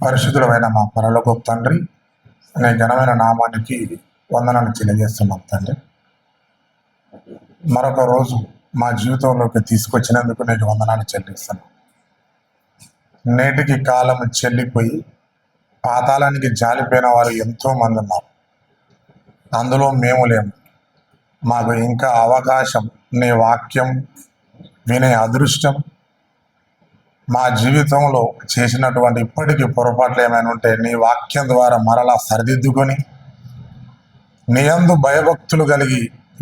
పరిశుద్ధుడమైన మా పరలోకపు తండ్రి అనే ఘనమైన నామానికి వందనాలు తెలియజేస్తున్నాం తండ్రి. మరొక రోజు మా జీవితంలోకి తీసుకొచ్చినందుకు నేను వందనాలు చెల్లిస్తున్నాను. నేటికి కాలం చెల్లిపోయి పాతాళానికి జాలిపోయిన వారు ఎంతో మంది ఉన్నారు. అందులో మేము లేము. మాకు ఇంకా అవకాశం, నీ వాక్యం వినే అదృష్టం, మా జీవితంలో చేసినటువంటి ఇప్పటికీ పొరపాట్లు ఏమైనా ఉంటే నీ వాక్యం ద్వారా మరలా సరిదిద్దుకొని నీ యందు భయభక్తులు కలిగి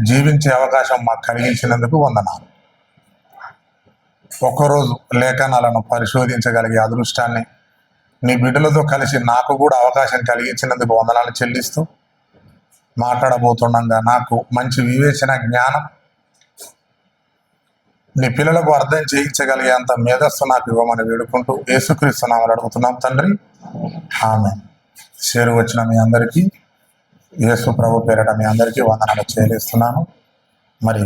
జీవించే అవకాశం మాకు కలిగించినందుకు వందనాలు. ఒక్కరోజు లేఖనాలను పరిశోధించగలిగే అదృష్టాన్ని నీ బిడ్డలతో కలిసి నాకు కూడా అవకాశం కలిగించినందుకు వందనాలు చెల్లిస్తూ, మాట్లాడబోతుండగా నాకు మంచి వివేచన, జ్ఞానం, నీ పిల్లలకు అర్థం చేయించగలిగే అంత మేధస్సు నాకు ఇవ్వమని వేడుకుంటూ యేసుక్రీస్తు నామములో అడుగుతున్నాం తండ్రి, ఆమేన్. చేరు వచ్చిన మీ అందరికీ యేసు ప్రభు పేరట మీ అందరికీ వందనాలు చెల్లిస్తున్నాను. మరి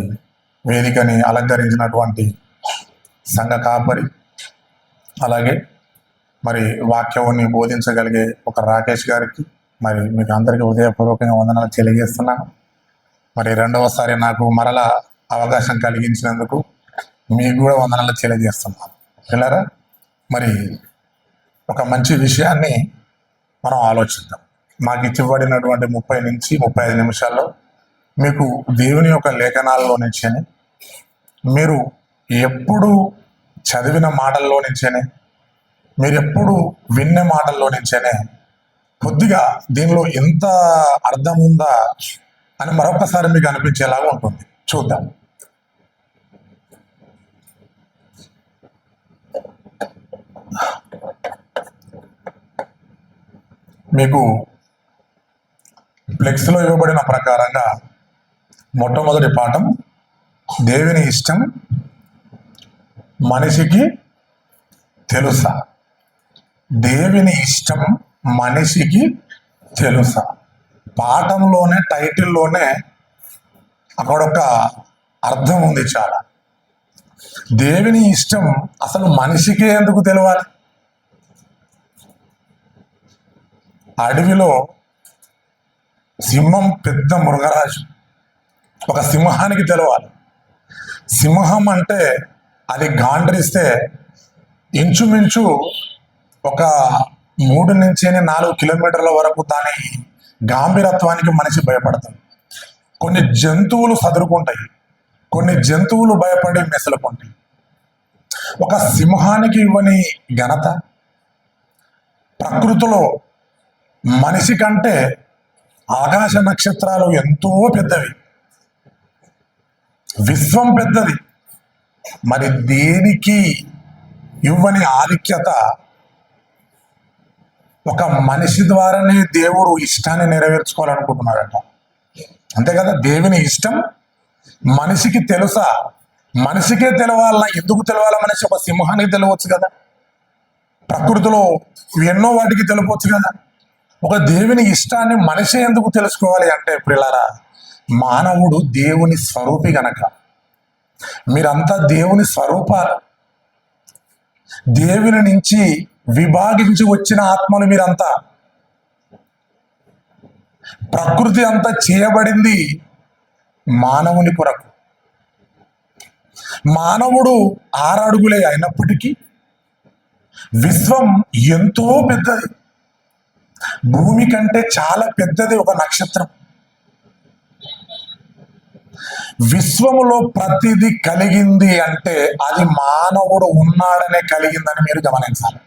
వేదికని అలంకరించినటువంటి సంఘ కాపరి, అలాగే మరి వాక్యాన్ని బోధించగలిగే ఒక రాకేష్ గారికి మరి మీకు అందరికీ హృదయపూర్వకంగా వందనాలు తెలియజేస్తున్నాను. మరి రెండవసారి నాకు మరలా అవకాశం కలిగించినందుకు మీకు కూడా వందనాలు తెలియజేస్తున్నాను. పిల్లరా, మరి ఒక మంచి విషయాన్ని మనం ఆలోచిద్దాం. మాకు ఇచ్చిబడినటువంటి 30 నుంచి 35 నిమిషాల్లో మీకు దేవుని యొక్క లేఖనాల్లో నుంచేనే, మీరు ఎప్పుడు చదివిన మాటల్లో నుంచేనే, మీరు ఎప్పుడు విన్న మాటల్లో నుంచేనే కొద్దిగా దీనిలో ఎంత అర్థం ఉందా అని మరొకసారి మీకు అనిపించేలాగా ఉంటుంది. చూద్దాం. మీకు ఫ్లెక్స్లో ఇవ్వబడిన ప్రకారంగా మొట్టమొదటి పాఠం, దేవుని ఇష్టం మనిషికి తెలుసా? దేవుని ఇష్టం మనిషికి తెలుసా? పాఠంలోనే, టైటిల్లోనే అక్కడొక అర్థం ఉంది చాలా. దేవుని ఇష్టం అసలు మనిషికి ఎందుకు తెలియాలి? అడవిలో సింహం పెద్ద మృగరాజు, ఒక సింహానికి తెలవాలి. సింహం అంటే అది గాండ్రిస్తే ఇంచుమించు ఒక 3 నుంచి 4 కిలోమీటర్ల వరకు దాని గాంభీరత్వానికి మనిషి భయపడతాడు. కొన్ని జంతువులు సదురుకుంటాయి, కొన్ని జంతువులు భయపడి మెసలుకుంటాయి. ఒక సింహానికి ఇవ్వని ఘనత ప్రకృతిలో మనిషి కంటే ఆకాశ నక్షత్రాలు ఎంతో పెద్దవి, విశ్వం పెద్దది. మరి దేనికి ఇవ్వని ఆధిక్యత ఒక మనిషి ద్వారానే దేవుడు ఇష్టాన్ని నెరవేర్చుకోవాలనుకుంటున్నాడట. అంతే కదా? దేవుని ఇష్టం మనిషికి తెలుసా? మనిషికే తెలవాలా? ఎందుకు తెలవాలా? మనిషి ఒక సింహానికి తెలవచ్చు కదా, ప్రకృతిలో ఎన్నో వాటికి తెలవచ్చు కదా. ఒక దేవుని ఇష్టాన్ని మనిషి ఎందుకు తెలుసుకోవాలి అంటే, ప్రియులారా, మానవుడు దేవుని స్వరూపి గనక. మీరంతా దేవుని స్వరూపాలు, దేవుని నుంచి విభాగించి వచ్చిన ఆత్మలు మీరంతా. ప్రకృతి అంతా చేయబడింది మానవుని కొరకు. మానవుడు 6 అడుగులే అయినప్పటికీ విశ్వం ఎంతో పెద్దది, భూమి కంటే చాలా పెద్దది ఒక నక్షత్రం. విశ్వములో ప్రతిదీ కలిగింది అంటే అది మానవుడు ఉన్నాడనే కలిగిందని మీరు గమనించాలి.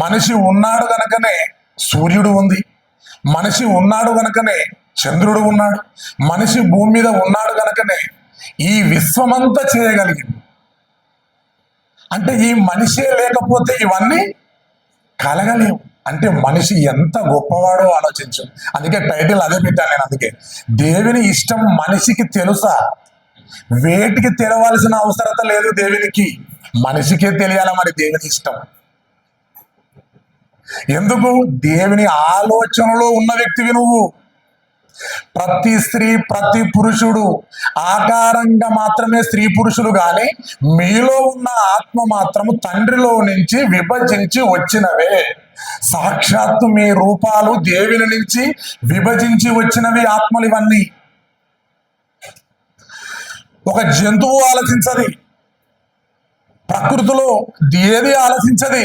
మనిషి ఉన్నాడు గనకనే సూర్యుడు ఉంది, మనిషి ఉన్నాడు గనకనే చంద్రుడు ఉన్నాడు, మనిషి భూమి మీద ఉన్నాడు గనకనే ఈ విశ్వమంతా చేయగలిగింది. అంటే ఈ మనిషే లేకపోతే ఇవన్నీ కలగలేవు. అంటే మనిషి ఎంత గొప్పవాడో ఆలోచించు. అందుకే టైటిల్ అదే పెట్టాను నేను. అందుకే దేవుని ఇష్టం మనిషికి తెలుసా? వేటికి తెలవాల్సిన అవసరత లేదు దేవునికి, మనిషికే తెలియాల మరి దేవుని ఇష్టం. ఎందుకు? దేవుని ఆలోచనలో ఉన్న వ్యక్తివి నువ్వు. ప్రతి స్త్రీ ప్రతి పురుషుడు ఆకారంగా మాత్రమే స్త్రీ పురుషులు గాని మీలో ఉన్న ఆత్మ మాత్రము తండ్రిలో నుంచి విభజించి వచ్చినవే. సాక్షాత్తు మీ రూపాలు దేవుని నుంచి విభజించి వచ్చినవి ఆత్మలు ఇవన్నీ. ఒక జంతువు ఆలోచించది, ప్రకృతిలో ఏది ఆలోచించది.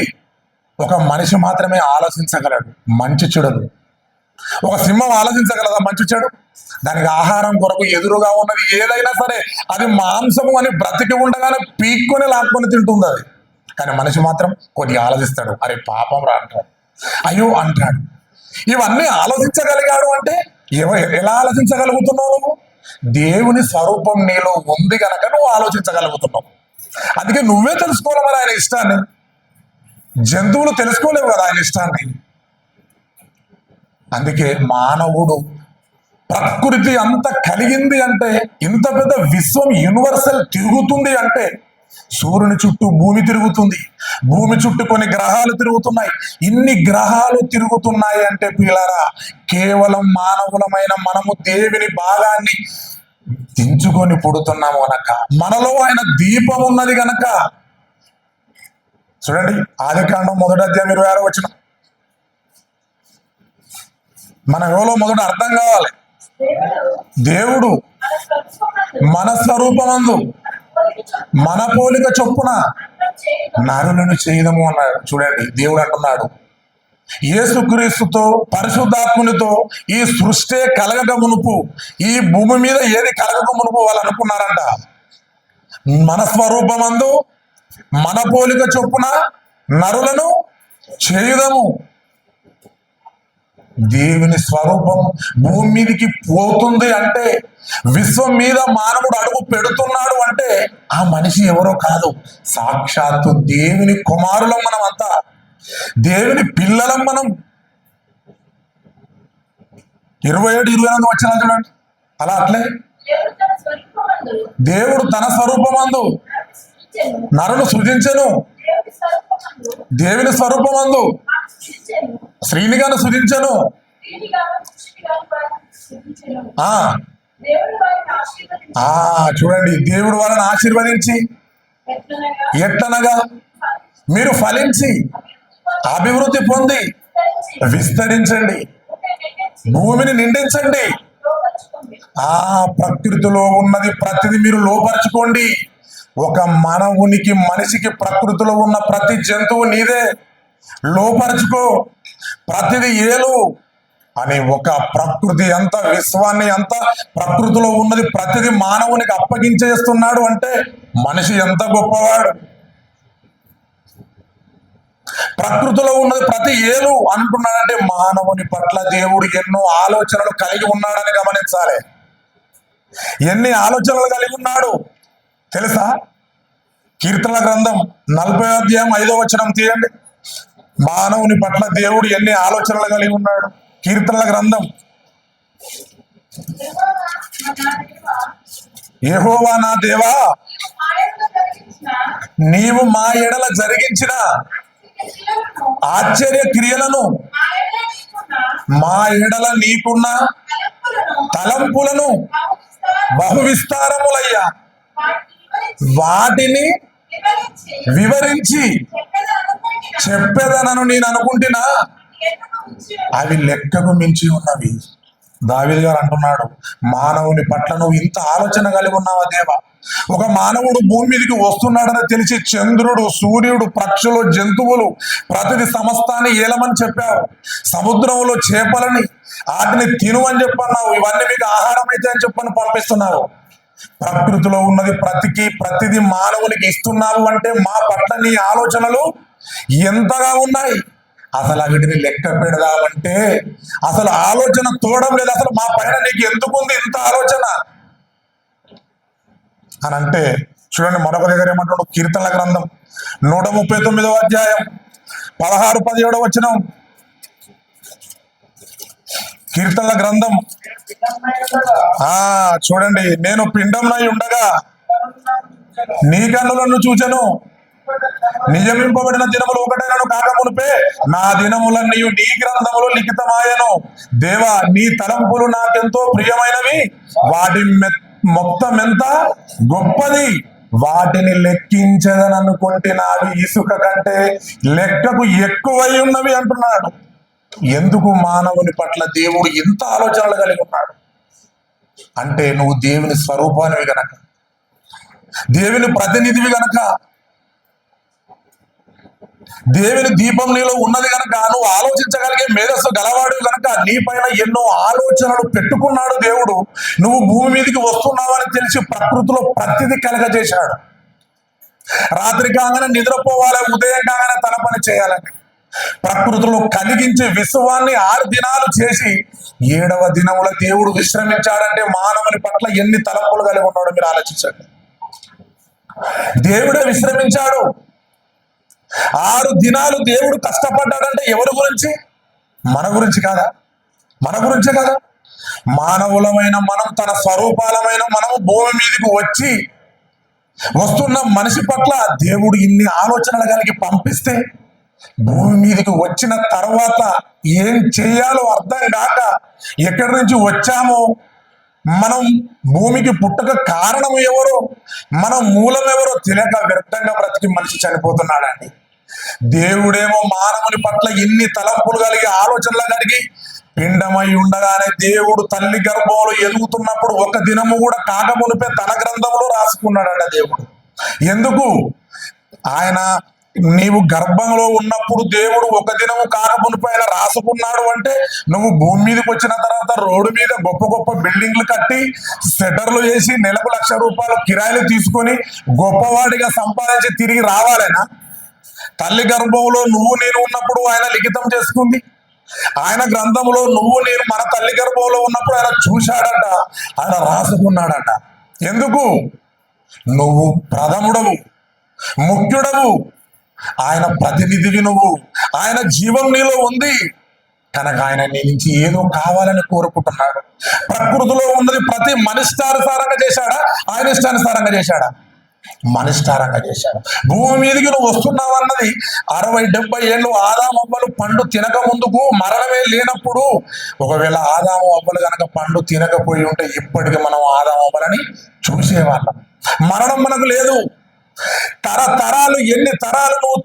ఒక మనిషి మాత్రమే ఆలోచించగలడు మంచి చెడులు. ఒక సింహం ఆలోచించగలదా మంచి చెడు? దానికి ఆహారం కొరకు ఎదురుగా ఉన్నది ఏదైనా సరే అది మాంసము అని బ్రతికి ఉండగానే పీక్కొని లాక్కొని తింటుంది అది. కానీ మనిషి మాత్రం కొద్దిగా ఆలోచిస్తాడు, అరే పాపం రా అంటాడు, అయ్యో అంటాడు. ఇవన్నీ ఆలోచించగలిగాడు అంటే ఎలా ఆలోచించగలుగుతున్నావు నువ్వు? దేవుని స్వరూపం నీలో ఉంది కనుక నువ్వు ఆలోచించగలుగుతున్నావు. అందుకే నువ్వే తెలుసుకోవాలి మరి ఆయన ఇష్టాన్ని. జంతువులు తెలుసుకోలేవు కదా ఆయన ఇష్టాన్ని. అందుకే మానవుడు ప్రకృతి అంత కలిగింది అంటే, ఇంత పెద్ద విశ్వం యూనివర్సల్ తిరుగుతుంది అంటే, సూర్యుని చుట్టూ భూమి తిరుగుతుంది, భూమి చుట్టూ కొన్ని గ్రహాలు తిరుగుతున్నాయి. ఇన్ని గ్రహాలు తిరుగుతున్నాయి అంటే పిల్లరా, కేవలం మానవులమైన మనము దేవుని భాగాన్ని దించుకొని పుడుతున్నాము గనక, మనలో ఆయన దీపం ఉన్నది గనక. చూడండి ఆదికాండం 1:26 మన ఎవరో మొదట అర్థం కావాలి. దేవుడు మన స్వరూపమందు మన పోలిక చొప్పున నరులను చేయదము అన్నాడు. చూడండి దేవుడు అంటున్నాడు, యేసుక్రీస్తుతో పరిశుద్ధాత్మునితో ఈ సృష్టి కలగక మునుపు, ఈ భూమి మీద ఏది కలగక మునుపు వాళ్ళు అనుకున్నారంట, మన స్వరూపమందు మన పోలిక చొప్పున నరులను చేయుదము. దేవుని స్వరూపం భూమి మీదకి పోతుంది అంటే, విశ్వం మీద మానవుడు అడుగు పెడుతున్నాడు అంటే ఆ మనిషి ఎవరో కాదు, సాక్షాత్తు దేవుని కుమారులం మనం అంతా, దేవుని పిల్లలం మనం. 27-28 చూడండి. అలా అట్లే దేవుడు తన స్వరూపమందు నరును సృజించెను, దేవుని స్వరూపమందు శ్రీనిగాను సృజించెను. చూడండి దేవుడు వాళ్ళని ఆశీర్వదించి ఎట్లనగా మీరు ఫలించి అభివృద్ధి పొంది విస్తరించండి, భూమిని నిండించండి. ప్రకృతిలో ఉన్నది ప్రతిదీ మీరు లోపరుచుకోండి. ఒక మానవునికి మనిషికి ప్రకృతిలో ఉన్న ప్రతి జంతువు నీదే, లోపరుచుకో, ప్రతిది ఏలు అని ఒక ప్రకృతి అంతా, విశ్వాన్ని అంతా, ప్రకృతిలో ఉన్నది ప్రతిదీ మానవునికి అప్పగించేస్తున్నాడు అంటే మనిషి ఎంత గొప్పవాడు. ప్రకృతిలో ఉన్నది ప్రతి ఏలు అంటున్నాడంటే మానవుని పట్ల దేవుడు ఎన్నో ఆలోచనలు కలిగి ఉన్నాడని గమనించాలి. ఎన్ని ఆలోచనలు కలిగి ఉన్నాడు తెలుసా? కీర్తనల గ్రంథం 40:5 తీయండి. మానవుని పట్ల దేవుడు ఎన్ని ఆలోచనలు కలిగి ఉన్నాడు. కీర్తనల గ్రంథం, యెహోవా నా దేవా, నీవు మా ఎడల జరిగించిన ఆశ్చర్య క్రియలను, మా ఎడల నీకున్న తలంపులను బహు విస్తారములయ్యా, వాటిని వివరించి చెప్పేదనను నేను అనుకుంటున్నా, అవి లెక్కకు మించి ఉన్నవి. దావీదు గారు అంటున్నాడు, మానవుని పట్ల నువ్వు ఇంత ఆలోచన కలిగి ఉన్నావా దేవా? ఒక మానవుడు భూమి మీదకి వస్తున్నాడని తెలిసి చంద్రుడు, సూర్యుడు, పక్షులు, జంతువులు ప్రతిది సమస్తాన్ని ఏలమని చెప్పావు. సముద్రంలో చేపలని వాటిని తిను అని చెప్పన్నావు. ఇవన్నీ మీకు ఆహారం అయితే అని చెప్పని పంపిస్తున్నావు. ప్రకృతిలో ఉన్నది ప్రతిది మానవునికి ఇస్తున్నావు అంటే మా పట్ల నీ ఆలోచనలు ఎంతగా ఉన్నాయి. అసలు వీటిని లెక్క పెడదామంటే అసలు ఆలోచన తోడం లేదు. అసలు మా పైన నీకు ఎందుకుంది ఇంత ఆలోచన అని అంటే, చూడండి మరొక దగ్గర ఏమంటాడు, కీర్తనల గ్రంథం 139 16-17 కీర్తనల గ్రంథం. చూడండి, నేను పిండంనై ఉండగా నీ కన్నులను చూచెను, నియమింపబడిన దినములు ఒకటైనను కాక మునిపే నా దినములన్నీ నీ గ్రంథములో లిఖితమాయను. దేవా, నీ తలంపులు నాకెంతో ప్రియమైనవి, వాటి మొత్తం ఎంత గొప్పది, వాటిని లెక్కించదననుకుంటే నావి ఇసుక కంటే లెక్కకు ఎక్కువై ఉన్నవి అంటున్నాడు. ఎందుకు మానవుని పట్ల దేవుడు ఇంత ఆలోచనలు కలిగి ఉన్నాడు అంటే, నువ్వు దేవుని స్వరూపానివి గనక, దేవుని ప్రతినిధివి గనక, దేవుని దీపం నీలో ఉన్నది గనక, నువ్వు ఆలోచించగలిగే మేధస్సు గలవాడు గనక నీ పైన ఎన్నో ఆలోచనలు పెట్టుకున్నాడు దేవుడు. నువ్వు భూమి మీదకి వస్తున్నావని తెలిసి ప్రకృతిలో ప్రతిదీ కలగజేశాడు. రాత్రి కాగానే నిద్రపోవాలి, ఉదయం కాగానే తన పని చేయాలని ప్రకృతిలో కలిగించే విశ్వాన్ని 6 దినాలు చేసి 7వ దినముల దేవుడు విశ్రమించాడంటే మానవుని పట్ల ఎన్ని తలంపులు కలిగి ఉన్నాడో మీరు ఆలోచించండి. దేవుడే విశ్రమించాడు. 6 దినాలు దేవుడు కష్టపడ్డాడంటే ఎవరి గురించి? మన గురించి కాదా? మన గురించే కదా. మానవులమైన మనం, తన స్వరూపాలమైన మనము భూమి మీదకి వస్తున్న మనిషి పట్ల దేవుడు ఇన్ని ఆలోచనలు కలిగి పంపిస్తే, భూమి మీదకి వచ్చిన తర్వాత ఏం చేయాలో అర్థం కాక, ఎక్కడి నుంచి వచ్చామో, మనం భూమికి పుట్టక కారణం ఎవరో, మన మూలం ఎవరో తెలియక వ్యర్థంగా బ్రతికి మనిషి చనిపోతున్నాడండి. దేవుడేమో మానవుని పట్ల ఎన్ని తలంపులు కలిగి ఆలోచనలు కలిగి పిండమై ఉండగానే దేవుడు తల్లి గర్భంలో ఎదుగుతున్నప్పుడు 1 దినము కూడా కాకమునిపే తన గ్రంథంలో రాసుకున్నాడంట దేవుడు. ఎందుకు? ఆయన నీవు గర్భంలో ఉన్నప్పుడు దేవుడు 1 దినము కాకమునిపై ఆయన రాసుకున్నాడు అంటే, నువ్వు భూమి మీదకి వచ్చిన తర్వాత రోడ్డు మీద గొప్ప గొప్ప బిల్డింగ్లు కట్టి సెటర్లు వేసి నెలకు ₹1,00,000 కిరాయిలు తీసుకొని గొప్పవాడిగా సంపాదించి తిరిగి రావాలేనా? తల్లి గర్భంలో నువ్వు నేను ఉన్నప్పుడు ఆయన లిఖితం చేసుకుంది. ఆయన గ్రంథంలో నువ్వు నేను మన తల్లి గర్భంలో ఉన్నప్పుడు ఆయన చూశాడట, ఆయన రాసుకున్నాడట. ఎందుకు? నువ్వు ప్రథముడవు, ముఖ్యుడవు, ఆయన ప్రతినిధివి నువ్వు. ఆయన జీవం నీలో ఉంది కనుక ఆయన నీ నుంచి ఏదో కావాలని కోరుకుంటున్నాడు. ప్రకృతిలో ఉన్నది ప్రతి మనిష్టానుసారంగా చేశాడా? ఆయన ఇష్టానుసారంగా చేశాడా? మనిష్టారంగా చేశాడు. భూమి మీదకి నువ్వు వస్తున్నావు అన్నది 60-70 ఏళ్ళు ఆదాము అవ్వలు పండు తినక ముందుకు మరణమే లేనప్పుడు. ఒకవేళ ఆదాము అవ్వలు కనుక పండు తినకపోయి ఉంటే ఇప్పటికి మనం ఆదాము అవ్వలని చూసేవాళ్ళం. మరణం మనకు లేదు. తరతరాలు ఎన్ని తరాలు నువ్వు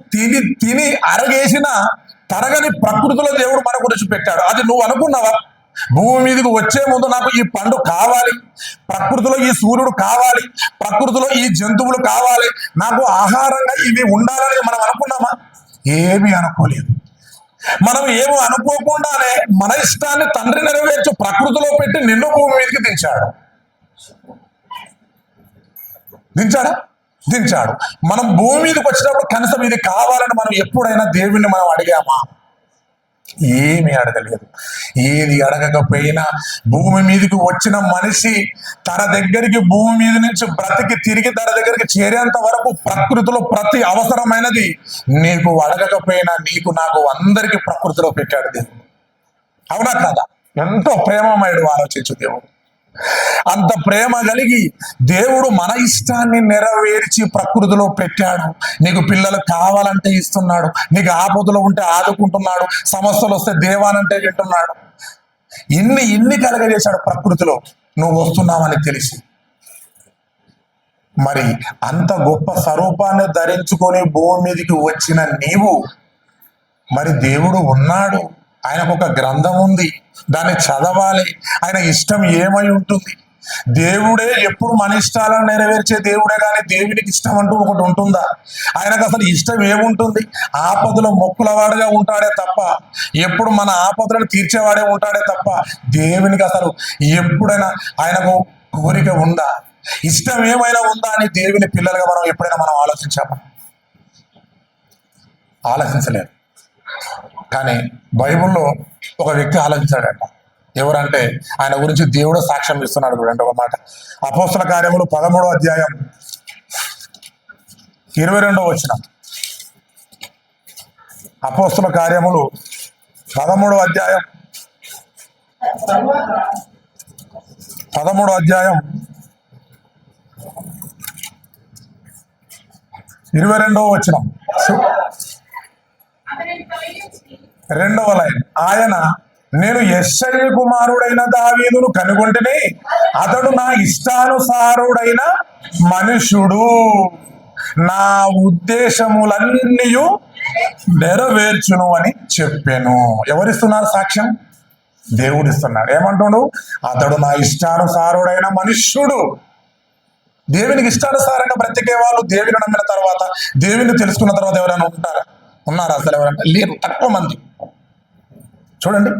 తిని అరగేసినా తరగని ప్రకృతిలో దేవుడు మన గురించి పెట్టాడు. అది నువ్వు అనుకున్నావా? భూమి మీదకి వచ్చే ముందు నాకు ఈ పండు కావాలి, ప్రకృతిలో ఈ సూర్యుడు కావాలి, ప్రకృతిలో ఈ జంతువులు కావాలి, నాకు ఆహారంగా ఇవి ఉండాలని మనం అనుకున్నామా? ఏమీ అనుకోలేదు. మనం ఏమో అనుకోకుండానే మన ఇష్టాన్ని తండ్రి నెరవేర్చి ప్రకృతిలో పెట్టి నిన్ను భూమి మీదకి దించాడు. మనం భూమి మీదకి వచ్చినప్పుడు కనీసం ఇది కావాలని మనం ఎప్పుడైనా దేవుణ్ణి మనం అడిగామా? ఏమీ అడగలేదు. ఏది అడగకపోయినా భూమి మీదకి వచ్చిన మనిషి తన దగ్గరికి భూమి మీద నుంచి బ్రతికి తిరిగి తన దగ్గరికి చేరేంత వరకు ప్రకృతిలో ప్రతి అవసరమైనది నీకు అడగకపోయినా నీకు నాకు అందరికీ ప్రకృతిలో పెట్టాడు దేవుడు. అవునా కదా? ఎంతో ప్రేమమయుడు. ఆలోచించు. దేవుడు అంత ప్రేమ కలిగి దేవుడు మన ఇష్టాన్ని నెరవేర్చి ప్రకృతిలో పెట్టాడు. నీకు పిల్లలు కావాలంటే ఇస్తున్నాడు, నీకు ఆపదలో ఉంటే ఆదుకుంటున్నాడు, సమస్యలు వస్తే దేవానంటే వింటున్నాడు. ఇన్ని కలగజేశాడు ప్రకృతిలో నువ్వు వస్తున్నావని తెలిసి. మరి అంత గొప్ప స్వరూపాన్ని ధరించుకొని భూమి మీదకి వచ్చిన నీవు, మరి దేవుడు ఉన్నాడు, ఆయనకు ఒక గ్రంథం ఉంది, దాన్ని చదవాలి. ఆయన ఇష్టం ఏమై ఉంటుంది? దేవుడే ఎప్పుడు మన ఇష్టాలను నెరవేర్చే దేవుడే, కానీ దేవునికి ఇష్టం అంటూ ఒకటి ఉంటుందా? ఆయనకు అసలు ఇష్టం ఏముంటుంది? ఆపదలో మొక్కులవాడుగా ఉంటాడే తప్ప, ఎప్పుడు మన ఆపదలను తీర్చేవాడే ఉంటాడే తప్ప, దేవునికి అసలు ఎప్పుడైనా ఆయనకు కోరిక ఉందా, ఇష్టం ఏమైనా ఉందా అని దేవుని పిల్లలుగా మనం ఎప్పుడైనా మనం ఆలోచించామా? ఆలోచించలేదు. కానీ బైబిల్లో ఒక వ్యక్తి ఆలోచించాడట. ఎవరంటే ఆయన గురించి దేవుడు సాక్ష్యం ఇస్తున్నాడు. చూడండి ఒక మాట. అపోస్తల కార్యములు 13వ అధ్యాయం 22వ వచనం. అపోస్తల కార్యములు 13వ అధ్యాయం 13వ అధ్యాయం 22వ వచనం, 2వ లైన్. ఆయన, నేను యెష్షయి కుమారుడైన దావీదును కనుగొంటిని, అతడు నా ఇష్టానుసారుడైన మనుషుడు, నా ఉద్దేశములన్నీ నెరవేర్చును అని చెప్పాను. ఎవరిస్తున్నారు సాక్ష్యం? దేవుడు ఇస్తున్నాడు. ఏమంటున్నాడు? అతడు నా ఇష్టానుసారుడైన మనుష్యుడు. దేవునికి ఇష్టానుసారంగా బ్రతికే వాళ్ళు దేవుని నమ్మిన తర్వాత, దేవుని తెలుసుకున్న తర్వాత ఎవరైనా ఉన్నారా? అసలు ఎవరంటే లేరు, తక్కువ మంది. చూడండి,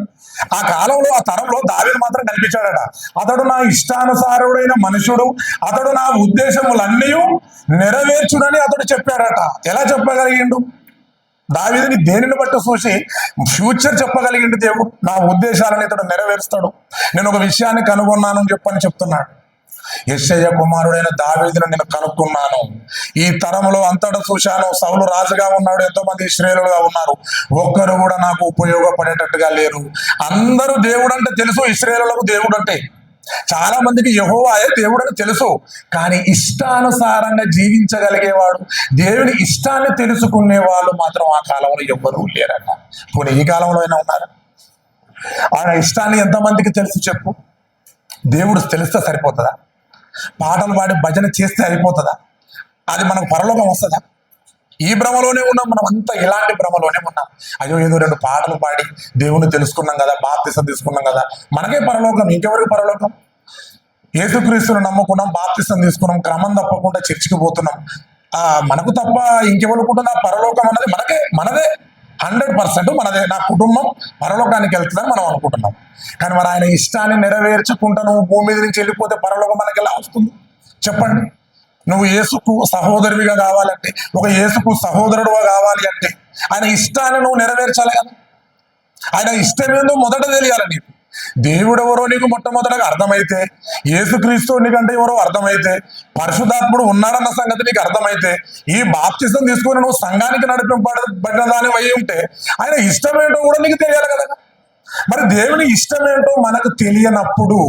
ఆ కాలంలో, ఆ తరంలో దావీదు మాత్రం కనిపించాడట. అతడు నా ఇష్టానుసారుడైన మనుషుడు, అతడు నా ఉద్దేశములన్నీ నెరవేర్చునని అతడు చెప్పాడట. ఎలా చెప్పగలిగిండు? దావీదుని దేనిని బట్టి చూసి ఫ్యూచర్ చెప్పగలిగిండు దేవుడు. నా ఉద్దేశాలను ఇతడు నెరవేరుస్తాడు, నేను ఒక విషయాన్ని కనుగొన్నాను అని చెప్పని చెప్తున్నాడు. యెష్షయి కుమారుడైన దావీదును నేను కనుక్కున్నాను, ఈ తరంలో అంతటా చూశాను. సౌలు రాజుగా ఉన్నాడు, ఎంతో మంది ఇశ్రాయేలుగా ఉన్నారు, ఒక్కరు కూడా నాకు ఉపయోగపడేటట్టుగా లేరు. అందరూ దేవుడు అంటే తెలుసు, ఇశ్రాయేలులకు దేవుడు అంటే. చాలా మందికి యెహోవాయే దేవుడు అని తెలుసు, కానీ ఇష్టానుసారంగా జీవించగలిగేవాడు, దేవుని ఇష్టాన్ని తెలుసుకునే వాళ్ళు మాత్రం ఆ కాలంలో ఎవ్వరూ లేరట. పోనీ ఈ కాలంలో అయినా ఉన్నారు? ఆయన ఇష్టాన్ని ఎంతమందికి తెలుసు చెప్పు? దేవుడు తెలిస్తే సరిపోతుందా? పాటలు పాడి భజన చేస్తే అయిపోతుందా? అది మనకు పరలోకం వస్తుందా? ఈ భ్రమలోనే ఉన్నాం మనం అంతా, ఇలాంటి భ్రమలోనే ఉన్నాం. అయ్యో, ఏదో 2 పాటలు పాడి దేవుణ్ణి తెలుసుకున్నాం కదా, బాప్తిసం తీసుకున్నాం కదా, మనకే పరలోకం, ఇంకెవరికి పరలోకం? యేసుక్రీస్తును నమ్ముకున్నాం, బాప్తిసం తీసుకున్నాం, క్రమం తప్పకుండా చర్చికి పోతున్నాం. మనకు తప్ప ఇంకెవరుకుంటున్నా పరలోకం అన్నది మనదే 100% మనదే. నా కుటుంబం పరలోకానికి వెళ్తుందని మనం అనుకుంటున్నాం. కానీ మరి ఆయన ఇష్టాన్ని నెరవేర్చుకుంటా నువ్వు భూమి మీద నుంచి వెళ్ళిపోతే పరలోకం మనకి ఎలా వస్తుంది చెప్పండి? నువ్వు యేసుకు సహోదరుడిగా కావాలంటే, ఒక యేసుకు సహోదరుడుగా కావాలి అంటే ఆయన ఇష్టాన్ని నువ్వు నెరవేర్చాలి కదా. ఆయన ఇష్టం ఏందో మొదట తెలియాలి నీకు. దేవుడు ఎవరో నీకు మొట్టమొదటగా అర్థమైతే, యేసుక్రీస్తు నీకంటే ఎవరో అర్థమైతే, పరిశుద్ధాత్ముడు ఉన్నాడన్న సంగతి నీకు అర్థమైతే, ఈ బాప్తిసం తీసుకుని నువ్వు సంఘానికి నడిపింపబడిన దాని అయి ఉంటే ఆయన ఇష్టమేంటో కూడా నీకు తెలియాలి కదా. మరి దేవుని ఇష్టమేంటో మనకు తెలియనప్పుడు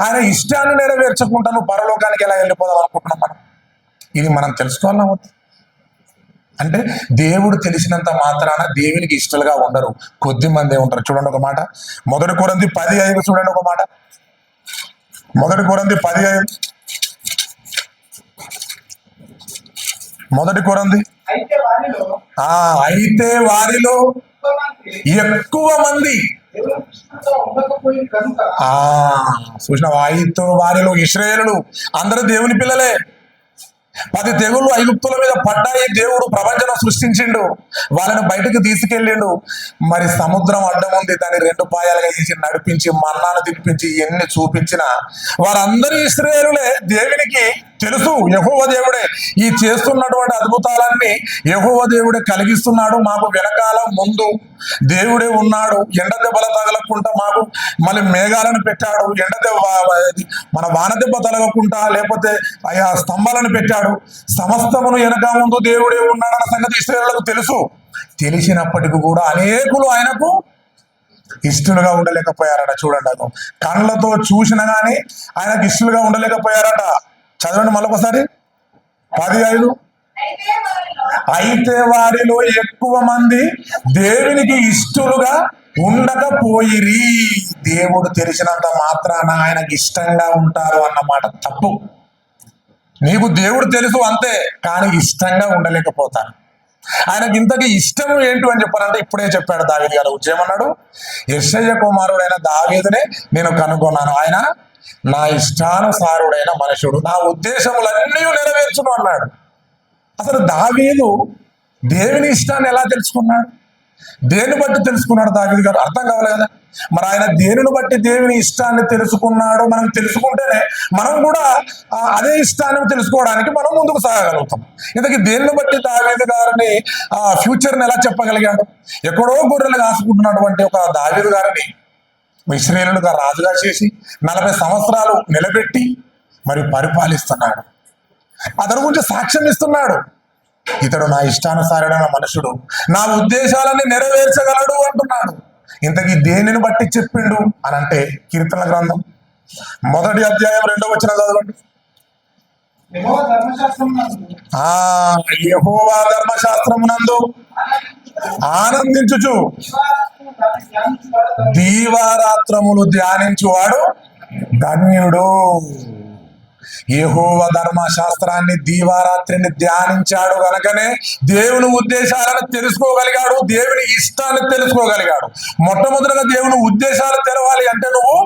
ఆయన ఇష్టాన్ని నెరవేర్చకుండా నువ్వు పరలోకానికి ఎలా వెళ్ళిపోదాం అనుకుంటున్నాం మనం? ఇది మనం తెలుసుకోవాలా వద్దా? అంటే దేవుడు తెలిసినంత మాత్రాన దేవునికి ఇష్టలుగా ఉండరు, కొద్ది మందే ఉంటారు. చూడండి ఒక మాట, 1 కొరింథీ 10:5 చూడండి ఒక మాట. 1 కొరింథీ 10:5. 1 కొరింథీ, అయితే వారిలో ఎక్కువ మంది చూసినావా? అయితే వారిలో ఇశ్రాయేలులు అందరూ దేవుని పిల్లలే. 10 తెగుళ్ళు ఐగుప్తుల మీద పడ్డాయి, దేవుడు ప్రపంచం సృష్టించిండు, వాళ్ళని బయటకు తీసుకెళ్ళిండు. మరి సముద్రం అడ్డం ఉంది, దాన్ని 2 పాయాలుగా చేసి నడిపించి మన్నాను తిప్పించి ఎన్ని చూపించినా వారందరూ ఇశ్రాయేలులే. దేవునికి తెలుసు యెహోవా దేవుడే ఈ చేస్తున్నటువంటి అద్భుతాలన్నీ యెహోవా దేవుడే కలిగిస్తున్నాడు. మాకు వెనకాల ముందు దేవుడే ఉన్నాడు. ఎండ దెబ్బల తగలకుండా మాకు మళ్ళీ మేఘాలను పెట్టాడు, ఎండ దెబ్బ మన వాన దెబ్బ తగలకుండా లేకపోతే ఆయా స్తంభాలను పెట్టాడు. సమస్తమును వెనక ముందు దేవుడే ఉన్నాడన్న సంగతి ఇశ్రాయేలులకు తెలుసు. తెలిసినప్పటికీ కూడా అనేకులు ఆయనకు ఇష్టలుగా ఉండలేకపోయారట. చూడండి, అది కళ్ళతో చూసినా గానీ ఆయనకు ఇష్టలుగా ఉండలేకపోయారట. చదవండి మళ్ళొకసారి 10:5. అయితే వారిలో ఎక్కువ మంది దేవునికి ఇష్టలుగా ఉండకపోయిరి. దేవుడు తెలిసినంత మాత్రాన ఆయనకి ఇష్టంగా ఉంటారు అన్నమాట తప్పు. నీకు దేవుడు తెలుసు అంతే, కానీ ఇష్టంగా ఉండలేకపోతాను. ఆయనకి ఇంతకీ ఇష్టం ఏంటి అని చెప్పారంటే ఇప్పుడే చెప్పాడు దావీదు గారు. ఏమన్నాడు? యెష్షయి కుమారుడైన దావీదునే నేను కనుగొన్నాను, ఆయన నా ఇష్టానుసారుడైన మనుషుడు, నా ఉద్దేశములన్నీ నెరవేర్చును అన్నాడు. అసలు దావీదు దేవుని ఇష్టాన్ని ఎలా తెలుసుకున్నాడు? దేన్ని బట్టి తెలుసుకున్నాడు దావీదు గారు? అర్థం కావాలి కదా. మరి ఆయన దేనిని బట్టి దేవుని ఇష్టాన్ని తెలుసుకున్నాడు మనం తెలుసుకుంటేనే మనం కూడా అదే ఇష్టాన్ని తెలుసుకోవడానికి మనం ముందుకు సాగగలుగుతాం. ఇంతకీ దేనిని బట్టి దావీదు గారిని ఫ్యూచర్ని ఎలా చెప్పగలిగాడు? ఎక్కడో గొర్రెలు కాసుకుంటున్నటువంటి ఒక దావీదు గారిని ఇశ్రాయేలుగా రాజుగా చేసి 40 సంవత్సరాలు నిలబెట్టి మరి పరిపాలిస్తున్నాడు. అతని గురించి సాక్ష్యం ఇస్తున్నాడు. ఇతడు నా ఇష్టానుసారుడైన మనుషుడు, నా ఉద్దేశాలని నెరవేర్చగలడు అంటున్నాడు. ఇంతకీ దేనిని బట్టి చెప్పిండు అని అంటే కీర్తనల గ్రంథం 1వ అధ్యాయం 2వ వచనం చదవండి. యెహోవా ధర్మశాస్త్రమునందు ఆనందించుచు దీవారాత్రములు ధ్యానించువాడు ధన్యుడు. యెహోవా ధర్మశాస్త్రాన్ని దీవారాత్రిని ధ్యానించాడు గనకనే దేవుని ఉద్దేశాలను తెలుసుకోగలిగాడు, దేవుని ఇష్టాన్ని తెలుసుకోగలిగాడు. మొట్టమొదటిగా దేవుని ఉద్దేశాలు తెలవాలి అంటే నువ్వు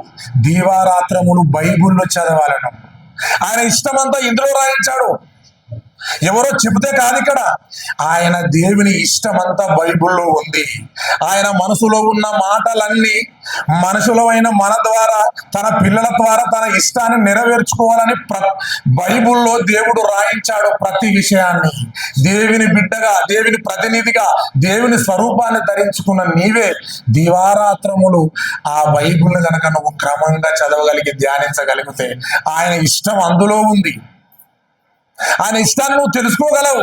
దీవారాత్రములు బైబిల్లో చదవాలను. ఆయన ఇష్టమంతా ఇందులో రాయించాడు. ఎవరో చెబితే కాదు, ఇక్కడ ఆయన దేవుని ఇష్టమంతా బైబిల్లో ఉంది. ఆయన మనసులో ఉన్న మాటలన్నీ మనుషులమైన మన ద్వారా, తన పిల్లల ద్వారా తన ఇష్టాన్ని నెరవేర్చుకోవాలని బైబిల్లో దేవుడు రాయించాడు ప్రతి విషయాన్ని. దేవుని బిడ్డగా, దేవుని ప్రతినిధిగా, దేవుని స్వరూపాన్ని ధరించుకున్న నీవే దివారాత్రములు ఆ బైబిల్ని కనుక నువ్వు క్రమంగా చదవగలిగి ధ్యానించగలిగితే ఆయన ఇష్టం అందులో ఉంది. ఆయన ఇష్టాన్ని నువ్వు తెలుసుకోగలవు.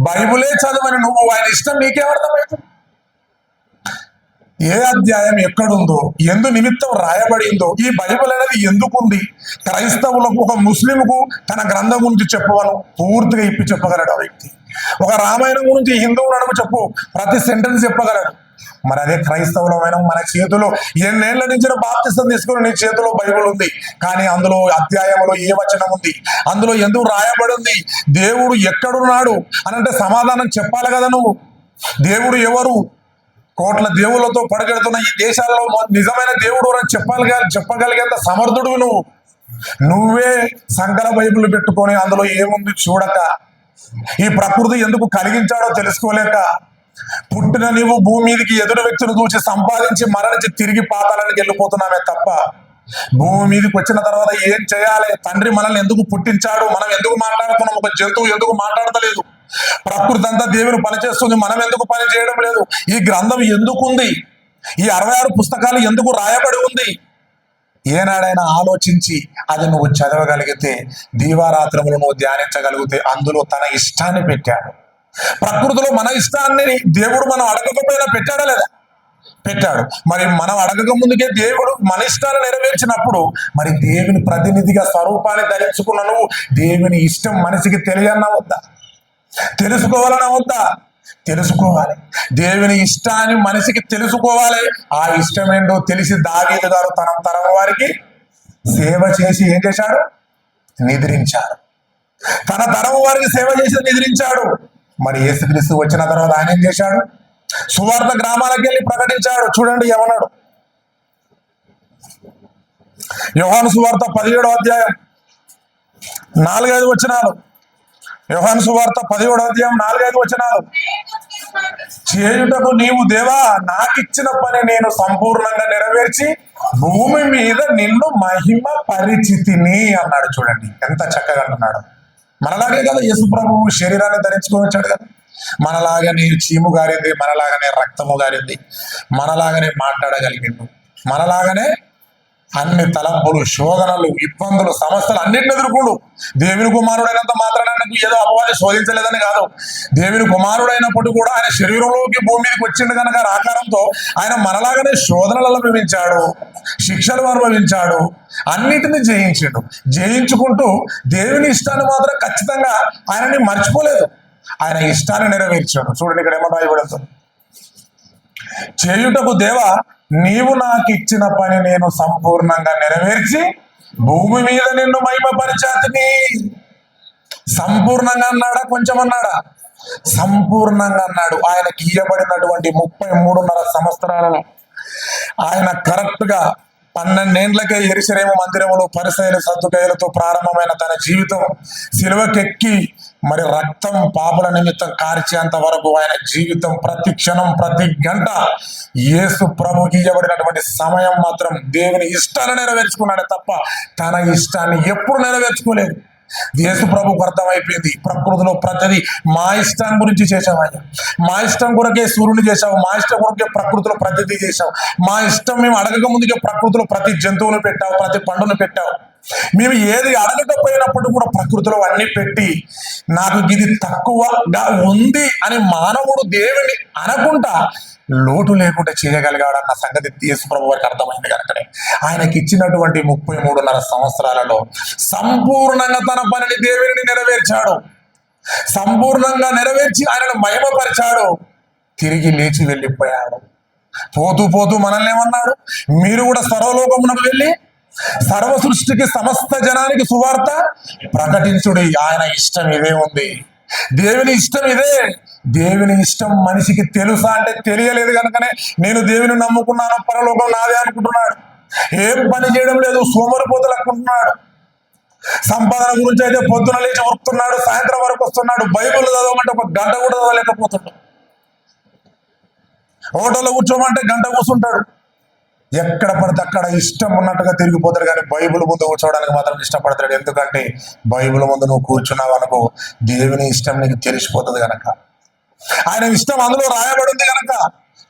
బైబిలే చదవని నువ్వు ఆయన ఇష్టం నీకేమర్థమవుతుంది? ఏ అధ్యాయం ఎక్కడుందో, ఎందు నిమిత్తం రాయబడిందో, ఈ బైబిల్ అనేది ఎందుకుంది, క్రైస్తవులకు ఒక ముస్లింకు తన గ్రంథం గురించి చెప్పవను పూర్తిగా ఇప్పి చెప్పగలడు ఆ వ్యక్తి. ఒక రామాయణం గురించి హిందువులు అడుగు చెప్పు, ప్రతి సెంటెన్స్ చెప్పగలడు. మరి అదే క్రైస్తవులమైన మన చేతిలో ఎన్నేళ్ల నుంచి బాప్తిసం తీసుకుని నీ చేతిలో బైబిల్ ఉంది, కానీ అందులో అధ్యాయంలో ఏ వచనం ఉంది, అందులో ఎందుకు రాయబడి ఉంది, దేవుడు ఎక్కడున్నాడు అని అంటే సమాధానం చెప్పాలి కదా నువ్వు. దేవుడు ఎవరు? కోట్ల దేవుళ్ళతో పడగెడుతున్న ఈ దేశాలలో నిజమైన దేవుడు అని చెప్పగలిగేంత సమర్థుడు నువ్వు. నువ్వే సంకల బైబిల్ పెట్టుకొని అందులో ఏముంది చూడక, ఈ ప్రకృతి ఎందుకు కలిగించాడో తెలుసుకోలేక, పుట్టిన నీవు భూమి మీదకి ఎదురు వ్యక్తులు చూసి సంపాదించి మరణించి తిరిగి పాతాళానికి వెళ్ళిపోతున్నామే తప్ప భూమి మీదకి వచ్చిన తర్వాత ఏం చేయాలి, తండ్రి మనల్ని ఎందుకు పుట్టించాడు, మనం ఎందుకు మాట్లాడుతున్నాం, ఒక జంతువు ఎందుకు మాట్లాడతలేదు, ప్రకృతి అంతా దేవుని పనిచేస్తుంది, మనం ఎందుకు పని చేయడం లేదు, ఈ గ్రంథం ఎందుకుంది, ఈ 66 పుస్తకాలు ఎందుకు రాయబడి ఉంది, ఏనాడైనా ఆలోచించి అది నువ్వు చదవగలిగితే, దీవారాత్రములు నువ్వు ధ్యానించగలిగితే అందులో తన ఇష్టాన్ని పెట్టాడు. ప్రకృతిలో మన ఇష్టాన్ని దేవుడు మనం అడగకపోయినా పెట్టాడా లేదా? పెట్టాడు. మరి మనం అడగక ముందుకే దేవుడు మన ఇష్టాన్ని నెరవేర్చినప్పుడు మరి దేవుని ప్రతినిధిగా స్వరూపాన్ని ధరించుకున్న నువ్వు దేవుని ఇష్టం మనిషికి తెలియన్నా వద్దా? తెలుసుకోవాలన్నా వద్దా? తెలుసుకోవాలి. దేవుని ఇష్టాన్ని మనిషికి తెలుసుకోవాలి. ఆ ఇష్టం ఏంటో తెలిసి దావీదు గారు తన తరం వారికి సేవ చేసి ఏం చేశాడు? నిద్రించాడు. తన తరం వారికి సేవ చేసి నిద్రించాడు. మరి యేసుక్రీస్తు వచ్చిన తర్వాత ఆయన ఏం చేశాడు? సువార్త గ్రామాలకు వెళ్ళి ప్రకటించాడు. చూడండి ఏమన్నాడు. యోహాను సువార్త 17వ అధ్యాయం 4-5 వచనాలు. యోహాను సువార్త 17వ అధ్యాయం 4-5 వచనాలు. చేయుటకు నీవు దేవా నాకిచ్చిన పని నేను సంపూర్ణంగా నెరవేర్చి భూమి మీద నిన్ను మహిమ పరిచితిని అన్నాడు. చూడండి ఎంత చక్కగా అంటున్నాడు. మనలాగే కదా యేసు ప్రభువు శరీరాన్ని ధరించుకొని వచ్చాడు కదా. మనలాగానే చీము గారింది, మనలాగానే రక్తము గారింది, మనలాగానే మాట్లాడగలిగిండు, మనలాగానే అన్ని తలంపులు, శోధనలు, ఇబ్బందులు, సమస్యలు అన్నింటిని ఎదుర్కొండు. దేవుని కుమారుడైనంత మాత్రాన ఏదో అపవాది శోధించలేదని కాదు. దేవుని కుమారుడైనప్పుడు కూడా ఆయన శరీరంలోకి భూమి మీదకి వచ్చిండు కనుక ఆకారంతో ఆయన మనలాగానే శోధనలు అనుభవించాడు, శిక్షలు అనుభవించాడు, అన్నిటిని జయించాడు. జయించుకుంటూ దేవుని ఇష్టాన్ని మాత్రం ఖచ్చితంగా ఆయనని మర్చిపోలేదు, ఆయన ఇష్టాన్ని నెరవేర్చాడు. చూడండి ఇక్కడ ఏమో రాయబడుతుంది. చేయుటకు దేవా నీవు నాకు ఇచ్చిన పని నేను సంపూర్ణంగా నెరవేర్చి భూమి మీద నిన్ను మహిమపరిచాతిని. సంపూర్ణంగా అన్నాడా? కొంచెం అన్నాడా? సంపూర్ణంగా అన్నాడు. ఆయనకి ఇయ్యబడినటువంటి 33.5 సంవత్సరాలలో ఆయన కరెక్ట్ గా 12 ఏండ్లకే యెరూషలేము మందిరములో పరిసయ్యుల సద్దుకయ్యులతో ప్రారంభమైన తన జీవితం సిలువకెక్కి మరి రక్తం పాపుల నిమిత్తం కార్చేంత వరకు ఆయన జీవితం ప్రతి క్షణం ప్రతి గంట యేసు ప్రభుకి ఇవ్వబడినటువంటి సమయం మాత్రం దేవుని ఇష్టాన్ని నెరవేర్చుకున్నాడే తప్ప తన ఇష్టాన్ని ఎప్పుడు నెరవేర్చుకోలేదు. యేసు ప్రభుకు అర్థమైపోయింది, ప్రకృతిలో ప్రతిదీ మా ఇష్టం గురించి చేసావు, ఆయన మా ఇష్టం కొరకే సూర్యుని చేసావు, మా ఇష్టం కొరకే ప్రకృతిలో ప్రతిదీ చేసావు, మా ఇష్టం మేము అడగక ముందుకే ప్రకృతిలో ప్రతి జంతువును పెట్టావు, ప్రతి పండును పెట్టావు. మేము ఏది అడగకపోయినప్పుడు కూడా ప్రకృతిలో అన్ని పెట్టి నాకు ఇది తక్కువగా ఉంది అని మానవుడు దేవుని అనకుండా లోటు లేకుండా చేయగలిగాడు అన్న సంగతి యేసుప్రభు వారికి అర్థమైంది కనుకనే ఆయనకి ఇచ్చినటువంటి 33.5 సంవత్సరాలలో సంపూర్ణంగా తన పనిని దేవుని నెరవేర్చాడు. సంపూర్ణంగా నెరవేర్చి ఆయనను మహిమపరిచాడు. తిరిగి లేచి వెళ్ళిపోయాడు. పోతూ పోతూ మనల్ని ఏమన్నాడు? మీరు కూడా సర్వలోకమునకు వెళ్ళి సర్వ సృష్టికి సమస్త జనానికి సువార్త ప్రకటించుడి. ఆయన ఇష్టం ఇదే ఉంది. దేవుని ఇష్టం ఇదే. దేవుని ఇష్టం మనిషికి తెలుసా అంటే తెలియలేదు కనుకనే నేను దేవుని నమ్ముకున్నాను, పరలోకం నాదే అనుకుంటున్నాడు. ఏం పని చేయడం లేదు, సోమరిపోతులు అనుకుంటున్నాడు. సంపాదన గురించి అయితే పొద్దున లేచి వస్తున్నాడు, సాయంత్రం వరకు వస్తున్నాడు. బైబిల్ చదవమంటే ఒక గంట కూడా చదవలేకపోతున్నాడు. హోటల్లో కూర్చోమంటే గంట కూర్చుంటాడు. ఎక్కడ పడితే అక్కడ ఇష్టం ఉన్నట్టుగా తిరిగిపోతాడు. కానీ బైబిల్ ముందు కూర్చోవడానికి మాత్రం ఇష్టపడతాడు. ఎందుకంటే బైబిల్ ముందు నువ్వు కూర్చున్నావు అనుకో, దేవుని ఇష్టం నీకు తెలిసిపోతుంది కనుక, ఆయన ఇష్టం అందులో రాయబడింది కనుక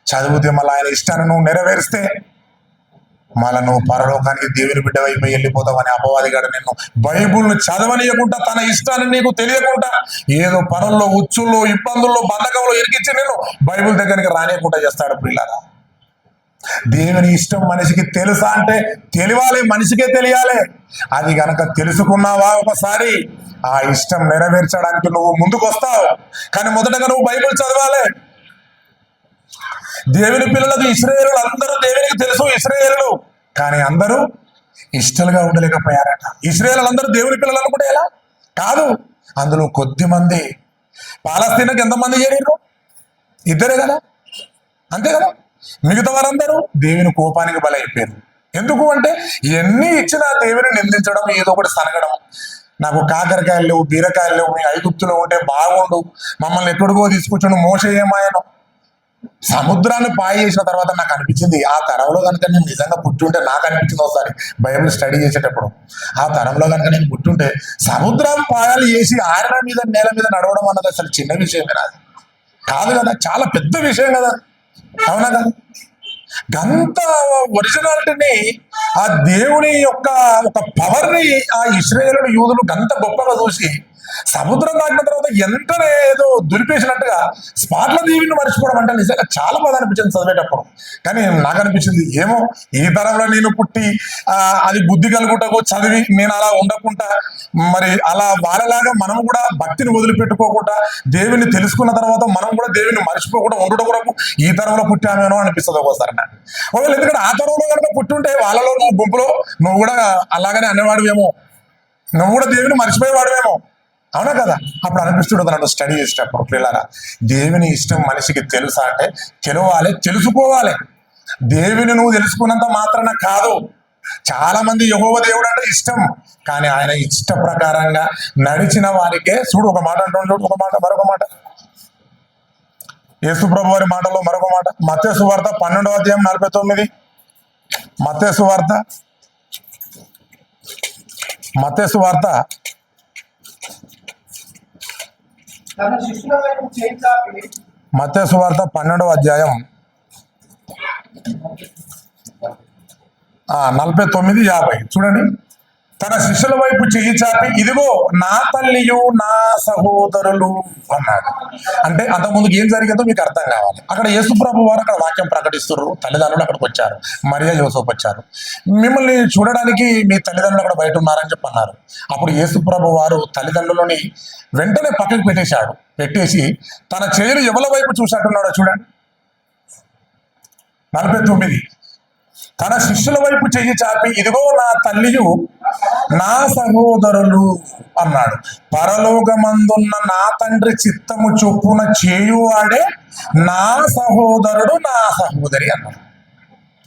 చదివితే మళ్ళీ ఆయన ఇష్టాన్ని నువ్వు నెరవేరిస్తే మళ్ళీ నువ్వు పరలోకానికి దేవుని బిడ్డ అయిపోయి వెళ్ళిపోతావు అని అపవాదిగాడు నిన్ను బైబిల్ను చదవనీయకుండా, తన ఇష్టాన్ని నీకు తెలియకుండా, ఏదో పనుల్లో, ఉచ్చుల్లో, ఇబ్బందుల్లో, బంధకంలో ఇరికించి నేను బైబిల్ దగ్గరికి రానియకుండా చేస్తాడు. పిల్లరా, దేవుని ఇష్టం మనిషికి తెలుసా అంటే తెలియాలి, మనిషికే తెలియాలి. అది గనక తెలుసుకున్నావా ఒకసారి ఆ ఇష్టం నెరవేర్చడానికి నువ్వు ముందుకు వస్తావు. కానీ మొదటగా నువ్వు బైబిల్ చదవాలి. దేవుని పిల్లలకు ఇశ్రాయేలులు అందరూ దేవునికి తెలుసు, ఇశ్రాయేలులు, కానీ అందరూ ఇష్టలుగా ఉండలేకపోయారట. ఇశ్రాయేలు అందరూ దేవుని పిల్లలు అనుకుంటే ఎలా? కాదు, అందులో కొద్ది మంది. పాలస్తీనాకి ఎంతమంది చేరారు? ఇద్దరే కదా, అంతే కదా. మిగతా వారందరూ దేవుని కోపానికి బలైపోయారు. ఎందుకు అంటే ఎన్ని ఇచ్చినా దేవుని నిందించడం, ఏదో ఒకటి సనగడం. నాకు కాకరకాయలు లేవు, బీరకాయలు లేవు, మీ ఐగుప్తులో ఉంటే బాగుండు, మమ్మల్ని ఎక్కడికో తీసుకొచ్చాడు, మోషే ఏమాయను. సముద్రాన్ని పాయ చేసిన తర్వాత నాకు అనిపించింది, ఆ తరంలో కనుక నేను నిజంగా పుట్టుంటే, నాకు అనిపించింది ఒకసారి బైబిల్ స్టడీ చేసేటప్పుడు, ఆ తరంలో కనుక నేను పుట్టుంటే సముద్రం పాయాలు చేసి ఆరణ మీద నేల మీద నడవడం అన్నది అసలు చిన్న విషయం కాదు కదా, చాలా పెద్ద విషయం కదా, అవునా కదా. గంత ఒరిజినాలిటీని, ఆ దేవుని యొక్క ఒక పవర్ని ఆ ఇశ్రాయేలు యూదులు గంత గొప్పగా చూసి సముద్రం దాటిన తర్వాత ఎంతనే ఏదో దులిపేసినట్టుగా స్పాట్ల దేవుని మర్చిపోవడం అంటే నిజంగా చాలా బాధ అనిపించింది చదివేటప్పుడు. కానీ నాకు అనిపించింది, ఏమో ఈ తరంలో నేను పుట్టి అది బుద్ధి కలుగుటకు చదివి నేను అలా ఉండకుండా, మరి అలా వాళ్ళలాగా మనం కూడా భక్తిని వదిలిపెట్టుకోకుండా దేవుని తెలుసుకున్న తర్వాత మనం కూడా దేవుని మర్చిపోకుండా ఉండడం కొరకు ఈ తరంలో పుట్టామేనో అనిపిస్తుంది ఒక్కోసారి నాకు. ఒకవేళ ఎందుకంటే ఆ తరంలో కనుక పుట్టుంటే వాళ్ళలో నువ్వు గుంపులో నువ్వు కూడా అలాగనే అనేవాడువేమో, నువ్వు కూడా దేవుని మర్చిపోయేవాడువేమో, అవునా కదా. అప్పుడు అనిపిస్తుండదు నన్ను స్టడీ చేసేటప్పుడు. పిల్లరా, దేవుని ఇష్టం మనిషికి తెలుసా అంటే తెలవాలి, తెలుసుకోవాలి. దేవుని నువ్వు తెలుసుకున్నంత మాత్రాన కాదు. చాలా మంది యెహోవా దేవుడు అంటే ఇష్టం, కానీ ఆయన ఇష్ట ప్రకారంగా నడిచిన వారికే. చూడు, ఒక మాట అంటాడు, చూడు, ఒక మాట, మరొక మాట. యేసు ప్రభు వారి మాటలో మరొక మాట, మత్తయి సువార్త 12వ అధ్యాయం 49. మత్తయి సువార్త 12వ అధ్యాయం 49, 50 చూడండి. తన శిష్యుల వైపు చెయ్యి చాపి, ఇదిగో నా తల్లియు నా సహోదరులు అన్నాడు. అంటే అంతకుముందుకు ఏం జరిగిందో మీకు అర్థం కావాలి. అక్కడ యేసు ప్రభు వారు అక్కడ వాక్యం ప్రకటిస్తున్నారు. తల్లిదండ్రులు అక్కడికి వచ్చారు, మరియా యోసేపు వచ్చారు. మిమ్మల్ని చూడడానికి మీ తల్లిదండ్రులు అక్కడ బయట ఉన్నారని చెప్పి అన్నారు. అప్పుడు యేసు ప్రభు వారు తల్లిదండ్రులని వెంటనే పక్కకు పెట్టేసి తన చేతులు ఎవరి వైపు చూసినట్టున్నాడో చూడండి. 49, తన శిష్యుల వైపు చెయ్యి చాపి, ఇదిగో నా తల్లియు నా సహోదరులు అన్నాడు. పరలోకమందున్న నా తండ్రి చిత్తము చొప్పున చేయువాడే నా సహోదరుడు, నా సహోదరి అన్నాడు.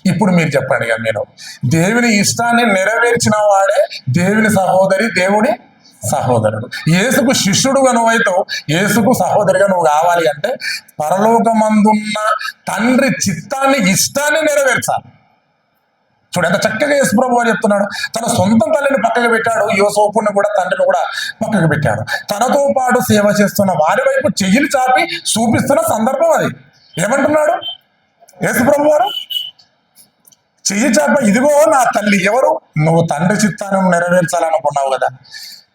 ఇప్పుడు మీరు చెప్పండి కదా, మీరు దేవుని ఇష్టాన్ని నెరవేర్చిన వాడే దేవుని సహోదరి, దేవుని సహోదరుడు. యేసుకు శిష్యుడుగా నువ్వైతావు, యేసుకు సహోదరిగా నువ్వు కావాలి అంటే పరలోకమందున్న తండ్రి చిత్తాన్ని, ఇష్టాన్ని నెరవేర్చాలి. చూడు ఎంత చక్కగా యేసు ప్రభు వారు చెప్తున్నాడు. తన సొంత తల్లిని పక్కకు పెట్టాడు, యోసేపుని కూడా, తండ్రిని కూడా పక్కకు పెట్టాడు. తనతో పాటు సేవ చేస్తున్న వారి వైపు చెయ్యిని చాపి చూపిస్తున్న సందర్భం అది. ఏమంటున్నాడు యేసు ప్రభు వారు? చెయ్యి చాప, ఇదిగో నా తల్లి. ఎవరు? నువ్వు తండ్రి చిత్తాన్ని నెరవేర్చాలనుకున్నావు కదా,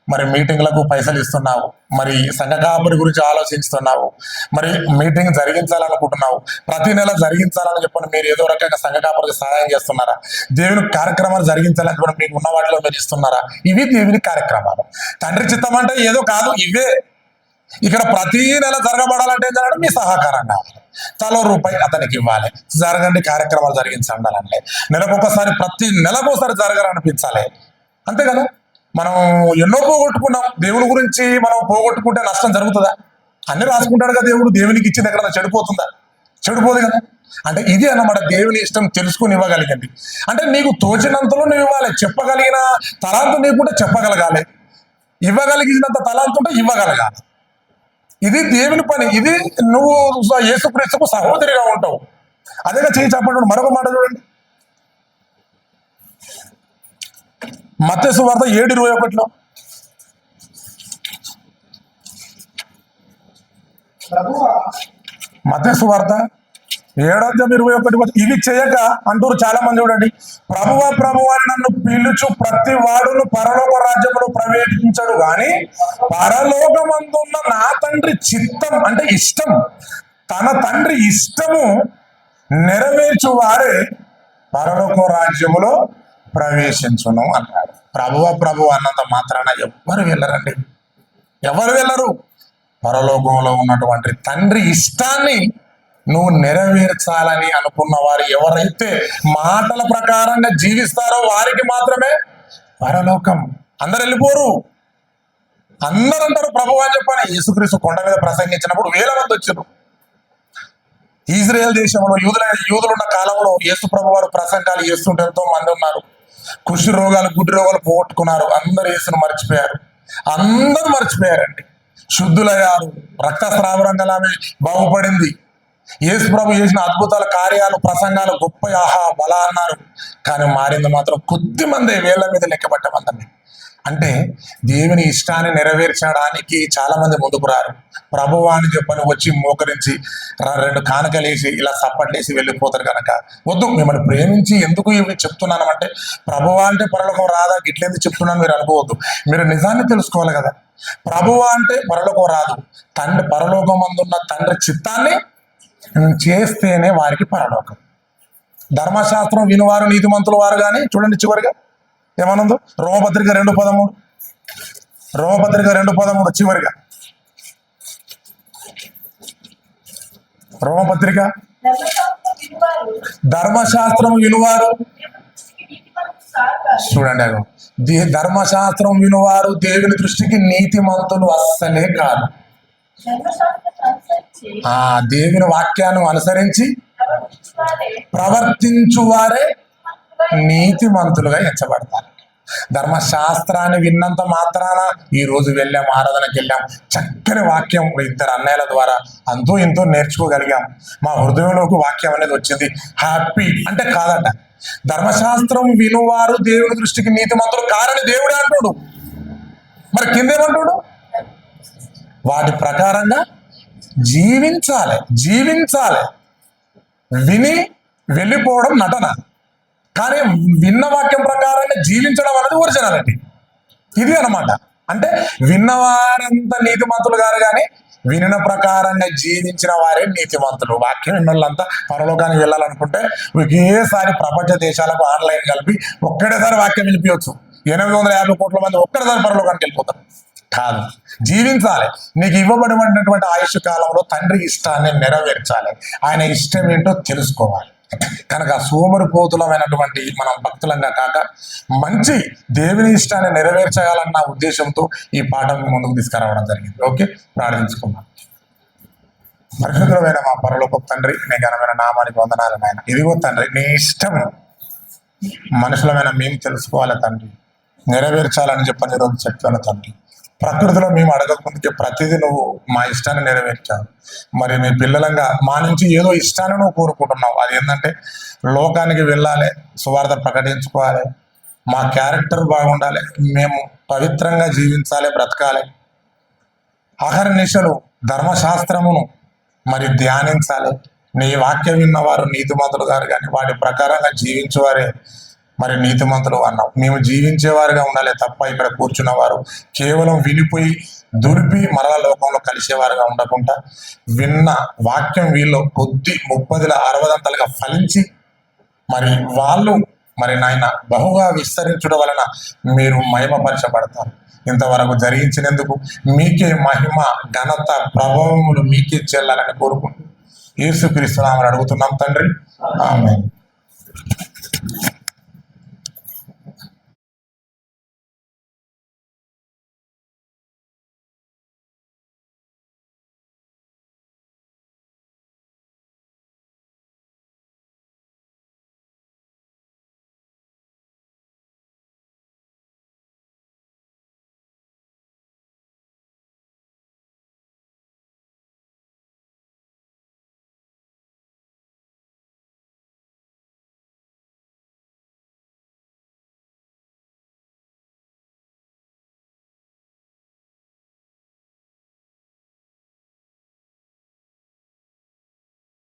మరి మీటింగ్లకు పైసలు ఇస్తున్నావు, మరి సంఘ కాపురి గురించి ఆలోచిస్తున్నావు, మరి మీటింగ్ జరిగించాలనుకుంటున్నావు, ప్రతి నెల జరిగించాలని చెప్పని మీరు ఏదో రకంగా సంఘ కాపురికి సహాయం చేస్తున్నారా? దేవుని కార్యక్రమాలు జరిగించాలని చెప్పి మీకు ఉన్న వాటిలో మీరు ఇస్తున్నారా? ఇవి దేవుని కార్యక్రమాలు. తండ్రి చిత్తం అంటే ఏదో కాదు, ఇవే. ఇక్కడ ప్రతి నెల జరగబడాలంటే ఏం జరగడం? మీ సహకారం కావాలి. తలో రూపాయి అతనికి ఇవ్వాలి, జరగండి కార్యక్రమాలు జరిగించండాలంటే. నెలకొకసారి, ప్రతి నెలకోసారి జరగాలనిపించాలి, అంతే కదా. మనం ఎన్నో పోగొట్టుకున్నాం. దేవుని గురించి మనం పోగొట్టుకుంటే నష్టం జరుగుతుందా? అన్ని రాసుకుంటాడు కదా దేవుడు. దేవునికి ఇచ్చింది ఎక్కడ చెడిపోతుందా? చెడిపోదు కదా. అంటే ఇది అన్నమాట దేవుని ఇష్టం తెలుసుకుని ఇవ్వగలిగింది. అంటే నీకు తోచినంతలో నువ్వు ఇవ్వాలి. చెప్పగలిగిన తలాంతు నీకుంటే చెప్పగలగాలి, ఇవ్వగలిగినంత తలాంతు ఉంటే ఇవ్వగలగాలి. ఇది దేవుని పని. ఇది నువ్వు యేసుక్రీస్తుకు సహోదరిగా ఉంటావు. అదేగా చేయి చెప్పండి. మరొక మాట చూడండి, మత్తయి సువార్త 7:21. మత్తయి సువార్త 7:21. ఇవి చేయక అంటారు చాలా మంది. చూడండి, ప్రభువా ప్రభువా అని నన్ను పిలుచు ప్రతి వాడును పరలోక రాజ్యమును ప్రవేశించడు గాని పరలోకమందున్న నా తండ్రి చిత్తం, అంటే ఇష్టం, తన తండ్రి ఇష్టము నెరవేర్చు వారే పరలోక రాజ్యములో ప్రవేశించును అన్నాడు. ప్రభువా ప్రభువా అన్నంత మాత్రాన ఎవ్వరు వెళ్ళరండి, ఎవరు వెళ్ళరు. పరలోకంలో ఉన్నటువంటి తండ్రి ఇష్టాన్ని నువ్వు నెరవేర్చాలని అనుకున్న వారు ఎవరైతే మాటల ప్రకారంగా జీవిస్తారో వారికి మాత్రమే పరలోకం. అందరు వెళ్ళిపోరు. అందరూ అంటారు ప్రభు అని చెప్పని. యేసుక్రీస్తు కొండ మీద ప్రసంగించినప్పుడు 1000 మంది వచ్చారు. ఇజ్రాయెల్ దేశంలో యూదులున్న కాలంలో యేసు ప్రభు వారు ప్రసంగాలు చేస్తుంటే ఎంతో మంది ఉన్నారు. కుష్టి రోగాలు, గుడ్డి రోగాలు పోగొట్టుకున్నారు. అందరూ యేసును మర్చిపోయారు. అందరూ మర్చిపోయారండి. శుద్ధులయ్యారు. రక్తస్రావం గల ఆమె బాగుపడింది. యేసు ప్రభు చేసిన అద్భుతాల కార్యాలు, ప్రసంగాలు గొప్ప, ఆహా బల అన్నారు. కానీ మారింది మాత్రం కొద్ది మంది, వేళ్ల మీద లెక్కబట్టే మంది. అంటే దేవుని ఇష్టాన్ని నెరవేర్చడానికి చాలా మంది ముందుకు రారు. ప్రభువా అని చెప్పని వచ్చి మోకరించి 2 కానుకలేసి ఇలా సప్పట్లేసి వెళ్ళిపోతారు. కనుక వద్దు. మిమ్మల్ని ప్రేమించి ఎందుకు ఇవి చెప్తున్నాను అంటే, ప్రభువా అంటే పరలోకం రాదా గిట్లేందుకు చెప్తున్నాను మీరు అనుకోవద్దు. మీరు నిజాన్ని తెలుసుకోవాలి కదా. ప్రభువా అంటే పరలోకం రాదు. తండ్రి, పరలోకం అందున్న తండ్రి చిత్తాన్ని చేస్తేనే వారికి పరలోకం. ధర్మశాస్త్రం వినువారు నీతిమంతులు వారు. కానీ చూడండి చివరిగా ఏమనుందో, రోమపత్రిక 2:13. రోమపత్రిక 2:13 చివరిగా. రోమపత్రిక, ధర్మశాస్త్రం వినువారు, చూడండి, ధర్మశాస్త్రం వినువారు దేవుని దృష్టికి నీతిమంతులు అస్సలే కాదు. దేవుని వాక్యాన్ని అనుసరించి ప్రవర్తించు వారే నీతిమంతులుగా ఎంచబడతారు. ధర్మశాస్త్రాన్ని విన్నంత మాత్రాన ఈ రోజు వెళ్ళాం, ఆరాధనకి వెళ్ళాం, చక్కని వాక్యం 2 అన్నయ్యల ద్వారా అంతో ఎంతో నేర్చుకోగలిగాం, మా హృదయంలోకి వాక్యం అనేది వచ్చింది, హ్యాపీ అంటే కాదట. ధర్మశాస్త్రం వినువారు దేవుని దృష్టికి నీతిమంతులు కారని దేవుడే అంటాడు. మరి కిందేమంటాడు? వాటి ప్రకారంగా జీవించాలి. విని వెళ్ళిపోవడం నటన, కానీ విన్న వాక్యం ప్రకారంగా జీవించడం అనేది ఒరిజినాలిటీ. ఇది అన్నమాట. అంటే విన్నవారంతా నీతిమంతులు గారు, కానీ వినిన ప్రకారంగా జీవించిన వారే నీతిమంతులు. వాక్యం విన్నోళ్ళంతా పరలోకానికి వెళ్ళాలనుకుంటే ఒకేసారి ప్రపంచ దేశాలకు ఆన్లైన్ కలిపి ఒక్కడేసారి వాక్యం వినిపించవచ్చు. 850 కోట్ల మంది ఒక్కడేసారి పరలోకానికి వెళ్ళిపోతారు. కాదు, జీవించాలి. నీకు ఇవ్వబడినటువంటి ఆయుష్ కాలంలో తండ్రి ఇష్టాన్ని నెరవేర్చాలి. ఆయన ఇష్టం ఏంటో తెలుసుకోవాలి. కనుక సోమరిపోతులమైనటువంటి మనం భక్తులంగా కాక మంచి దేవుని ఇష్టాన్ని నెరవేర్చగలన్న ఉద్దేశంతో ఈ పాఠం ముందుకు తీసుకురావడం జరిగింది. ఓకే, ప్రార్థించుకున్నాం. పరిశుద్ధమైన మా పరలోక తండ్రి, నీ ఘనమైన నామానికి వందనాలు నాయన. ఇదిగో తండ్రి, నీ ఇష్టం మనుషులమైన మేము తెలుసుకోవాలి తండ్రి, నెరవేర్చాలని చెప్పని ఈరోజు చెప్తాను తండ్రి. ప్రకృతిలో మేము అడగకముందుకే ప్రతిదీ నువ్వు మా ఇష్టాన్ని నెరవేర్చావు. మరి మీ పిల్లలంగా మా నుంచి ఏదో ఇష్టాన్ని నువ్వు కోరుకుంటున్నావు. అది ఏంటంటే లోకానికి వెళ్ళాలి, సువార్త ప్రకటించుకోవాలి, మా క్యారెక్టర్ బాగుండాలి, మేము పవిత్రంగా జీవించాలి, బ్రతకాలి, అహర్నిశలు ధర్మశాస్త్రమును మరి ధ్యానించాలి. నీ వాక్యం విన్నవారు నీతిమంతులు గారు, కానీ వాటి ప్రకారంగా జీవించేవారే మరి నీతిమంతులు అన్నావు. మేము జీవించేవారుగా ఉండాలి తప్ప ఇక్కడ కూర్చున్నవారు కేవలం వినిపోయి దురిపి మరల లోకంలో కలిసేవారుగా ఉండకుండా విన్న వాక్యం వీళ్ళు కొద్ది 30-60 ఫలించి మరి వాళ్ళు మరి నాయన బహుగా విస్తరించడం వలన మీరు మహిమపరచబడతారు. ఇంతవరకు జరిగించినందుకు మీకే మహిమ, ఘనత, ప్రభావములు మీకే చెల్లాలని కోరుకుంటూ యేసుక్రీస్తు నామమున అడుగుతున్నాం తండ్రి. ఆమేన్.